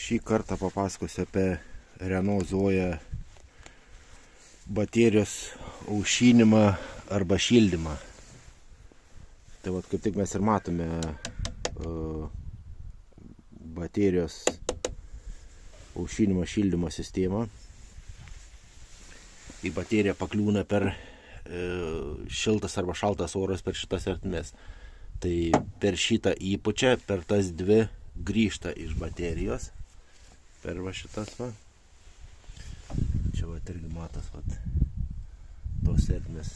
Šį kartą papasakosiu apie Renault Zoe baterijos aušinimą arba šildymą. Tai vat, kaip tik mes ir matome baterijos aušinimo šildymo sistemą. Į bateriją pakliūna per šiltas arba šaltas oras per šitas ertmes. Tai per šitą įpučia, per tas dvi grįžta iš baterijos. Per va šitas va. Čia va irgi matas va tos ertmės.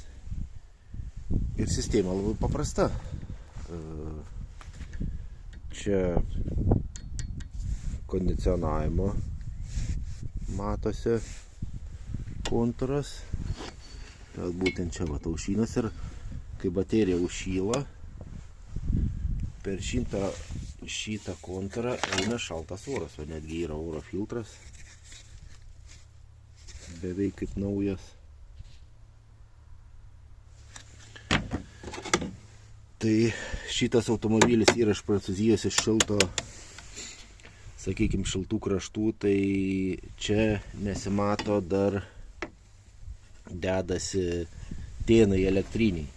Ir sistema labai paprasta. Čia kondicionavimo matosi kontūras. Tai būtent čia va aušynas ir kai baterija užšyla, per šitą kontūrą eina šaltas oras, o netgi yra oro filtras, beveik kaip naujas. Tai šitas automobilis yra iš Prancūzijos, iš šilto, sakykime, šiltų kraštų, tai čia nesimato dar dedasi tėnai elektriniai.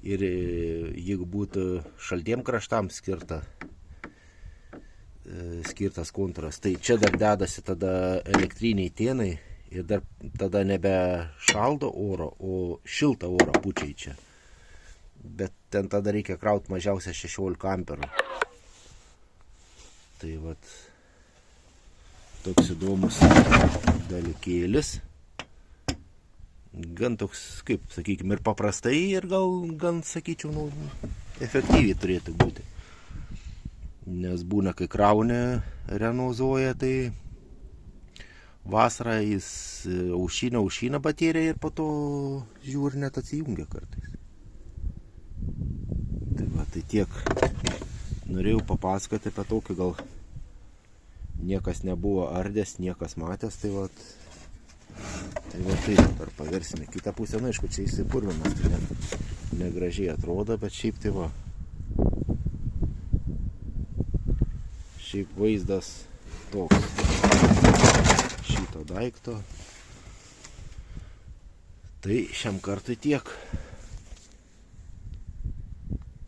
Ir jeigu būtų šaltiem kraštam skirtas kontūras, tai čia dar dedasi tada elektriniai tėnai ir dar tada nebe šaldo oro, o šiltą orą pučia čia. Bet ten tada reikia krauti mažiausia 16 amperų. Tai vat toks įdomus dalykėlis. Gan toks, kaip sakykime, ir paprastai, ir gan, sakyčiau, efektyviai turėtų būti. Nes būna, kai krauni Renault Zoe, tai vasarą jis aušina bateriją ir po to žiūri net atsijungia kartais. Tai va, tai tiek norėjau papasakoti apie tokį, gal niekas nebuvo ardęs, niekas matęs, tai va. Tai va taip, dar paversime kitą pusę, aišku, čia įsipurvinas, tai negražiai atrodo, bet šiaip tai va. Šiaip vaizdas toks šito daikto. Tai šiam kartui tiek.